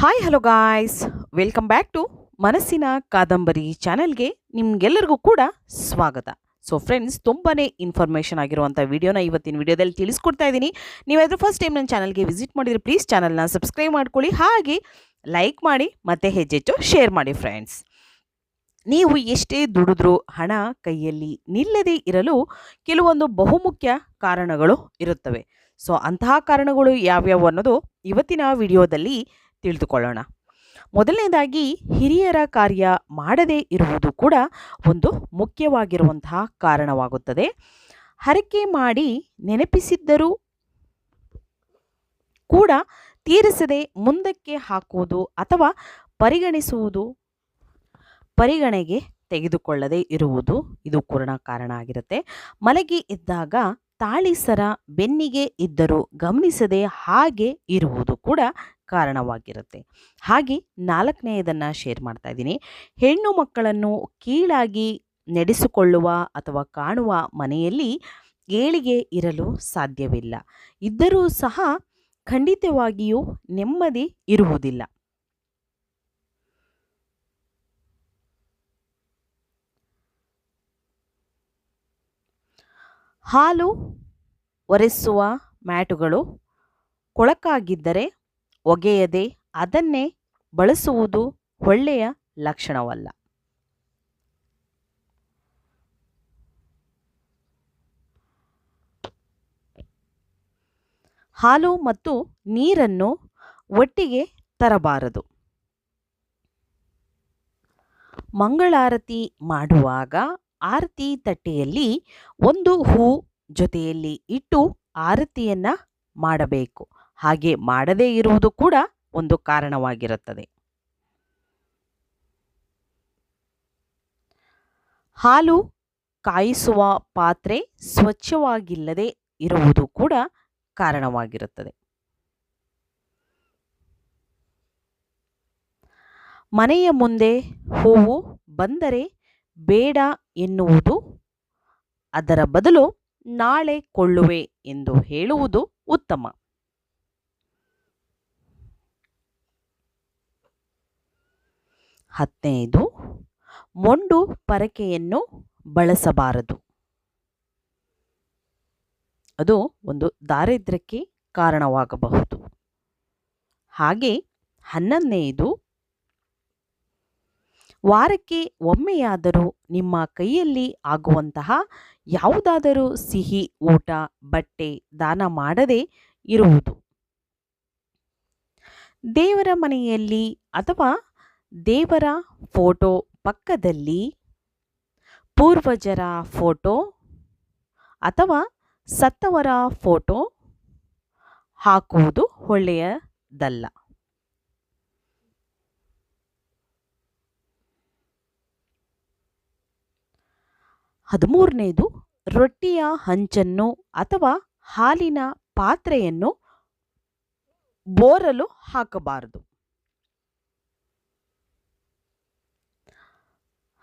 Hi hello guys, welcome back to ಮನಸ್ಸಿನ ಕಾದಂಬರಿ ಚಾನೆಲ್ಗೆ ನಿಮ್ಗೆಲ್ಲರಿಗೂ ಕೂಡ ಸ್ವಾಗತ. ಸೊ ಫ್ರೆಂಡ್ಸ್, ತುಂಬಾನೇ ಇನ್ಫಾರ್ಮೇಷನ್ ಆಗಿರುವಂಥ ವಿಡಿಯೋನ ಇವತ್ತಿನ ವಿಡಿಯೋದಲ್ಲಿ ತಿಳಿಸ್ಕೊಡ್ತಾ ಇದ್ದೀನಿ. ನೀವಾದರೂ ಫಸ್ಟ್ ಟೈಮ್ ನನ್ನ ಚಾನಲ್ಗೆ ವಿಸಿಟ್ ಮಾಡಿದರೆ ಪ್ಲೀಸ್ ಚಾನಲ್ನ ಸಬ್ಸ್ಕ್ರೈಬ್ ಮಾಡ್ಕೊಳ್ಳಿ, ಹಾಗೆ ಲೈಕ್ ಮಾಡಿ ಮತ್ತು ಹೆಚ್ಚೆಚ್ಚು ಶೇರ್ ಮಾಡಿ. ಫ್ರೆಂಡ್ಸ್, ನೀವು ಎಷ್ಟೇ ದುಡಿದ್ರೂ ಹಣ ಕೈಯಲ್ಲಿ ನಿಲ್ಲದೇ ಇರಲು ಕೆಲವೊಂದು ಬಹುಮುಖ್ಯ ಕಾರಣಗಳು ಇರುತ್ತವೆ. ಸೊ ಅಂತಹ ಕಾರಣಗಳು ಯಾವ್ಯಾವು ಅನ್ನೋದು ಇವತ್ತಿನ ವಿಡಿಯೋದಲ್ಲಿ ತಿಳಿದುಕೊಳ್ಳೋಣ. ಮೊದಲನೇದಾಗಿ, ಹಿರಿಯರ ಕಾರ್ಯ ಮಾಡದೇ ಇರುವುದು ಕೂಡ ಒಂದು ಮುಖ್ಯವಾಗಿರುವಂತಹ ಕಾರಣವಾಗುತ್ತದೆ. ಹರಕೆ ಮಾಡಿ ನೆನಪಿಸಿದ್ದರೂ ಕೂಡ ತೀರಿಸದೆ ಮುಂದಕ್ಕೆ ಹಾಕುವುದು ಅಥವಾ ಪರಿಗಣೆಗೆ ತೆಗೆದುಕೊಳ್ಳದೆ ಇರುವುದು ಇದು ಕೂಡ ಕಾರಣ ಆಗಿರುತ್ತೆ. ಮಲಗಿ ಇದ್ದಾಗ ತಾಳಿ ಸರ ಬೆನ್ನಿಗೆ ಇದ್ದರೂ ಗಮನಿಸದೆ ಹಾಗೆ ಇರುವುದು ಕೂಡ ಕಾರಣವಾಗಿರುತ್ತೆ. ಹಾಗೆ ನಾಲ್ಕನೆಯದನ್ನು ಶೇರ್ ಮಾಡ್ತಾ ಇದ್ದೀನಿ. ಹೆಣ್ಣು ಮಕ್ಕಳನ್ನು ಕೀಳಾಗಿ ನಡೆಸಿಕೊಳ್ಳುವ ಅಥವಾ ಕಾಣುವ ಮನೆಯಲ್ಲಿ ಏಳಿಗೆ ಇರಲು ಸಾಧ್ಯವಿಲ್ಲ. ಇದ್ದರೂ ಸಹ ಖಂಡಿತವಾಗಿಯೂ ನೆಮ್ಮದಿ ಇರುವುದಿಲ್ಲ. ಹಾಲು ಒರೆಸುವ ಮ್ಯಾಟುಗಳು ಕೊಳಕಾಗಿದ್ದರೆ ಒಗೆಯದೆ ಅದನ್ನೇ ಬಳಸುವುದು ಒಳ್ಳೆಯ ಲಕ್ಷಣವಲ್ಲ. ಹಾಲು ಮತ್ತು ನೀರನ್ನು ಒಟ್ಟಿಗೆ ತರಬಾರದು. ಮಂಗಳಾರತಿ ಮಾಡುವಾಗ ಆರತಿ ತಟ್ಟೆಯಲ್ಲಿ ಒಂದು ಹೂ ಜೊತೆಯಲ್ಲಿ ಇಟ್ಟು ಆರತಿಯನ್ನ ಮಾಡಬೇಕು. ಹಾಗೆ ಮಾಡದೇ ಇರುವುದು ಕೂಡ ಒಂದು ಕಾರಣವಾಗಿರುತ್ತದೆ. ಹಾಲು ಕಾಯಿಸುವ ಪಾತ್ರೆ ಸ್ವಚ್ಛವಾಗಿಲ್ಲದೆ ಇರುವುದು ಕೂಡ ಕಾರಣವಾಗಿರುತ್ತದೆ. ಮನೆಯ ಮುಂದೆ ಹೂವು ಬಂದರೆ ಬೇಡ ಎನ್ನುವುದು, ಅದರ ಬದಲು ನಾಳೆ ಕೊಳ್ಳುವೆ ಎಂದು ಹೇಳುವುದು ಉತ್ತಮ. ಹತ್ತನೆಯದು, ಮೊಂಡು ಪರಕೆಯನ್ನು ಬಳಸಬಾರದು. ಅದು ಒಂದು ದಾರಿದ್ರ್ಯಕ್ಕೆ ಕಾರಣವಾಗಬಹುದು. ಹಾಗೆ 11ನೇದು, ವಾರಕ್ಕೆ ಒಮ್ಮೆಯಾದರೂ ನಿಮ್ಮ ಕೈಯಲ್ಲಿ ಆಗುವಂತಹ ಯಾವುದಾದರೂ ಸಿಹಿ ಊಟ, ಬಟ್ಟೆ ದಾನ ಮಾಡದೇ ಇರುವುದು. ದೇವರ ಮನೆಯಲ್ಲಿ ಅಥವಾ ದೇವರ ಫೋಟೋ ಪಕ್ಕದಲ್ಲಿ ಪೂರ್ವಜರ ಫೋಟೋ ಅಥವಾ ಸತ್ತವರ ಫೋಟೋ ಹಾಕುವುದು ಒಳ್ಳೆಯದಲ್ಲ. 13ನೇದು, ರೊಟ್ಟಿಯ ಹಂಚನ್ನು ಅಥವಾ ಹಾಲಿನ ಪಾತ್ರೆಯನ್ನು ಬೋರಲು ಹಾಕಬಾರದು.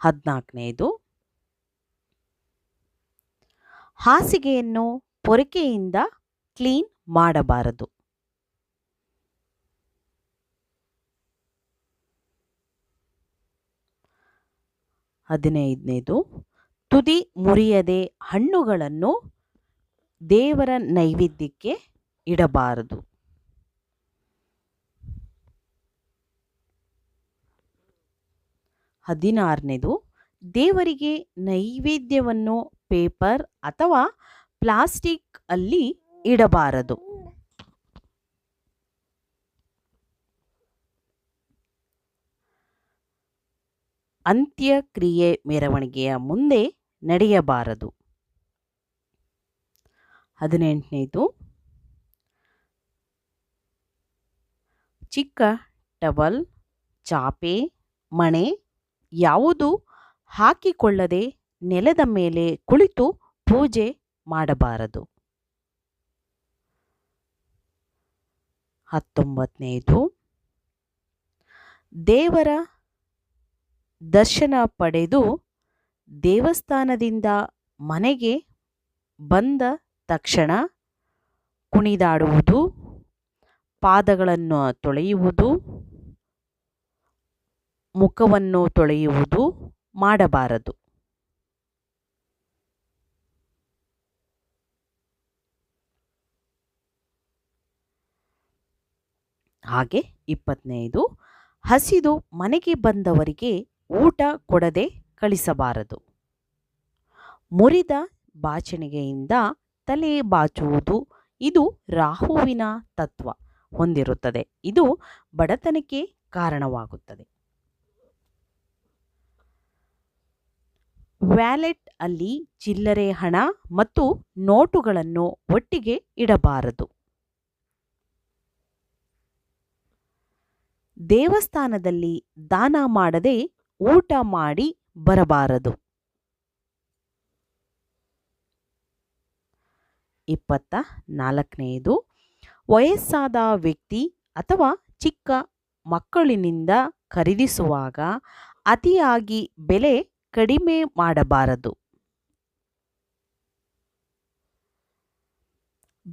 14ನೇದು, ಹಾಸಿಗೆಯನ್ನು ಪೊರಕೆಯಿಂದ ಕ್ಲೀನ್ ಮಾಡಬಾರದು. 15ನೇದು, ತುದಿ ಮುರಿಯದೆ ಹಣ್ಣುಗಳನ್ನು ದೇವರ ನೈವೇದ್ಯಕ್ಕೆ ಇಡಬಾರದು. 16ನೇದು, ದೇವರಿಗೆ ನೈವೇದ್ಯವನ್ನು ಪೇಪರ್ ಅಥವಾ ಪ್ಲಾಸ್ಟಿಕ್ ಅಲ್ಲಿ ಇಡಬಾರದು. ಅಂತ್ಯಕ್ರಿಯೆ ಮೆರವಣಿಗೆಯ ಮುಂದೆ ನಡೆಯಬಾರದು. 18ನೇದು, ಚಿಕ್ಕ ಟವಲ್, ಚಾಪೆ, ಮಣೆ ಯಾವುದು ಹಾಕಿಕೊಳ್ಳದೆ ನೆಲದ ಮೇಲೆ ಕುಳಿತು ಪೂಜೆ ಮಾಡಬಾರದು. 19ನೇದು, ದೇವರ ದರ್ಶನ ಪಡೆದು ದೇವಸ್ಥಾನದಿಂದ ಮನೆಗೆ ಬಂದ ತಕ್ಷಣ ಕುಣಿದಾಡುವುದು, ಪಾದಗಳನ್ನು ತೊಳೆಯುವುದು, ಮುಖವನ್ನು ತೊಳೆಯುವುದು ಮಾಡಬಾರದು. ಹಾಗೆ 25 ಹಸಿದು ಮನೆಗೆ ಬಂದವರಿಗೆ ಊಟ ಕೊಡದೆ ಕಳಿಸಬಾರದು. ಮುರಿದ ಬಾಚಣಿಗೆಯಿಂದ ತಲೆ ಬಾಚುವುದು ಇದು ರಾಹುವಿನ ತತ್ವ ಹೊಂದಿರುತ್ತದೆ. ಇದು ಬಡತನಕ್ಕೆ ಕಾರಣವಾಗುತ್ತದೆ. ವ್ಯಾಲೆಟ್ ಅಲ್ಲಿ ಚಿಲ್ಲರೆ ಹಣ ಮತ್ತು ನೋಟುಗಳನ್ನು ಒಟ್ಟಿಗೆ ಇಡಬಾರದು. ದೇವಸ್ಥಾನದಲ್ಲಿ ದಾನ ಮಾಡದೆ ಊಟ ಮಾಡಿ ಬರಬಾರದು. 24 ವಯಸ್ಸಾದ ವ್ಯಕ್ತಿ ಅಥವಾ ಚಿಕ್ಕ ಮಕ್ಕಳಿನಿಂದ ಖರೀದಿಸುವಾಗ ಅತಿಯಾಗಿ ಬೆಲೆ ಕಡಿಮೆ ಮಾಡಬಾರದು.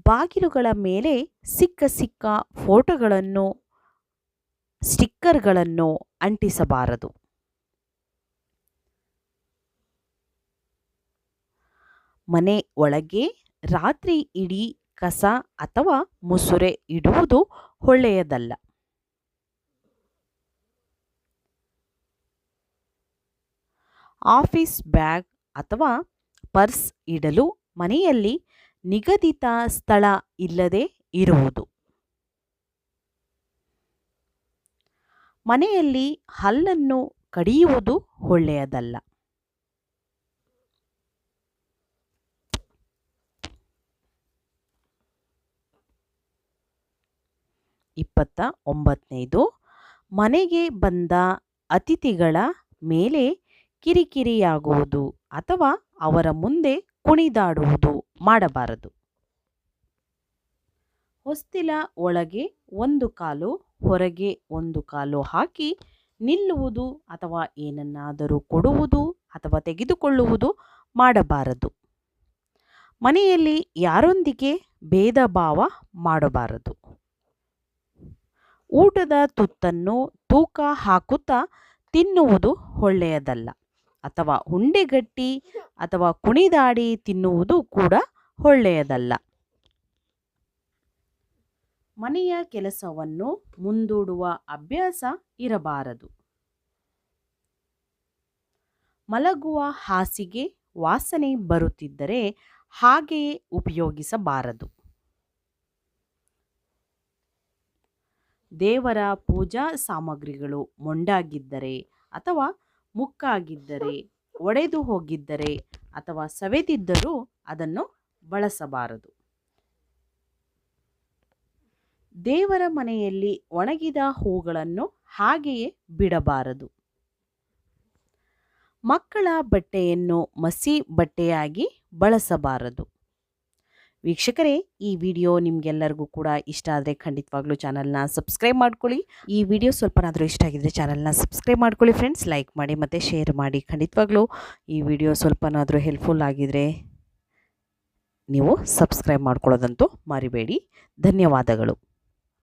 ಬಾಗಿಲುಗಳ ಮೇಲೆ ಸಿಕ್ಕ ಫೋಟೋಗಳನ್ನು ಸ್ಟಿಕ್ಕರ್ಗಳನ್ನು ಅಂಟಿಸಬಾರದು. ಮನೆ ಒಳಗೆ ರಾತ್ರಿ ಇಡೀ ಕಸ ಅಥವಾ ಮುಸುರೆ ಇಡುವುದು ಒಳ್ಳೆಯದಲ್ಲ. ಆಫೀಸ್ ಬ್ಯಾಗ್ ಅಥವಾ ಪರ್ಸ್ ಇಡಲು ಮನೆಯಲ್ಲಿ ನಿಗದಿತ ಸ್ಥಳ ಇಲ್ಲದೆ ಇರುವುದು. ಮನೆಯಲ್ಲಿ ಹಲ್ಲನ್ನು ಕಡಿಯುವುದು ಒಳ್ಳೆಯದಲ್ಲ. 29 ಮನೆಗೆ ಬಂದ ಅತಿಥಿಗಳ ಮೇಲೆ ಕಿರಿಕಿರಿಯಾಗುವುದು ಅಥವಾ ಅವರ ಮುಂದೆ ಕುಣಿದಾಡುವುದು ಮಾಡಬಾರದು. ಹೊಸ್ತಿಲ ಒಳಗೆ ಒಂದು ಕಾಲು ಹೊರಗೆ ಒಂದು ಕಾಲು ಹಾಕಿ ನಿಲ್ಲುವುದು ಅಥವಾ ಏನನ್ನಾದರೂ ಕೊಡುವುದು ಅಥವಾ ತೆಗೆದುಕೊಳ್ಳುವುದು ಮಾಡಬಾರದು. ಮನೆಯಲ್ಲಿ ಯಾರೊಂದಿಗೆ ಭೇದ ಭಾವ ಮಾಡಬಾರದು. ಊಟದ ತುತ್ತನ್ನು ತೂಕ ಹಾಕುತ್ತಾ ತಿನ್ನುವುದು ಒಳ್ಳೆಯದಲ್ಲ ಅಥವಾ ಉಂಡೆಗಟ್ಟಿ ಅಥವಾ ಕುಣಿದಾಡಿ ತಿನ್ನುವುದು ಕೂಡ ಒಳ್ಳೆಯದಲ್ಲ. ಮನೆಯ ಕೆಲಸವನ್ನು ಮುಂದೂಡುವ ಅಭ್ಯಾಸ ಇರಬಾರದು. ಮಲಗುವ ಹಾಸಿಗೆ ವಾಸನೆ ಬರುತ್ತಿದ್ದರೆ ಹಾಗೆಯೇ ಉಪಯೋಗಿಸಬಾರದು. ದೇವರ ಪೂಜಾ ಸಾಮಗ್ರಿಗಳು ಮೊಂಡಾಗಿದ್ದರೆ ಅಥವಾ ಮುಕ್ಕಾಗಿದ್ದರೆ, ಒಡೆದು ಹೋಗಿದ್ದರೆ ಅಥವಾ ಸವೆದಿದ್ದರೂ ಅದನ್ನು ಬಳಸಬಾರದು. ದೇವರ ಮನೆಯಲ್ಲಿ ಒಣಗಿದ ಹೂಗಳನ್ನು ಹಾಗೆಯೇ ಬಿಡಬಾರದು. ಮಕ್ಕಳ ಬಟ್ಟೆಯನ್ನು ಮಸಿ ಬಟ್ಟೆಯಾಗಿ ಬಳಸಬಾರದು. ವೀಕ್ಷಕರೇ, ಈ ವಿಡಿಯೋ ನಿಮಗೆಲ್ಲರಿಗೂ ಕೂಡ ಇಷ್ಟ ಆದರೆ ಖಂಡಿತವಾಗ್ಲೂ ಚಾನಲ್ನ ಸಬ್ಸ್ಕ್ರೈಬ್ ಮಾಡ್ಕೊಳ್ಳಿ. ಈ ವಿಡಿಯೋ ಸ್ವಲ್ಪನಾದರೂ ಇಷ್ಟ ಆಗಿದ್ರೆ ಚಾನಲ್ನ ಸಬ್ಸ್ಕ್ರೈಬ್ ಮಾಡ್ಕೊಳ್ಳಿ ಫ್ರೆಂಡ್ಸ್. ಲೈಕ್ ಮಾಡಿ ಮತ್ತು ಶೇರ್ ಮಾಡಿ. ಖಂಡಿತವಾಗ್ಲೂ ಈ ವಿಡಿಯೋ ಸ್ವಲ್ಪನಾದರೂ ಹೆಲ್ಪ್ಫುಲ್ ಆಗಿದ್ರೆ ನೀವು ಸಬ್ಸ್ಕ್ರೈಬ್ ಮಾಡ್ಕೊಳ್ಳೋದಂತೂ ಮರಿಬೇಡಿ. ಧನ್ಯವಾದಗಳು.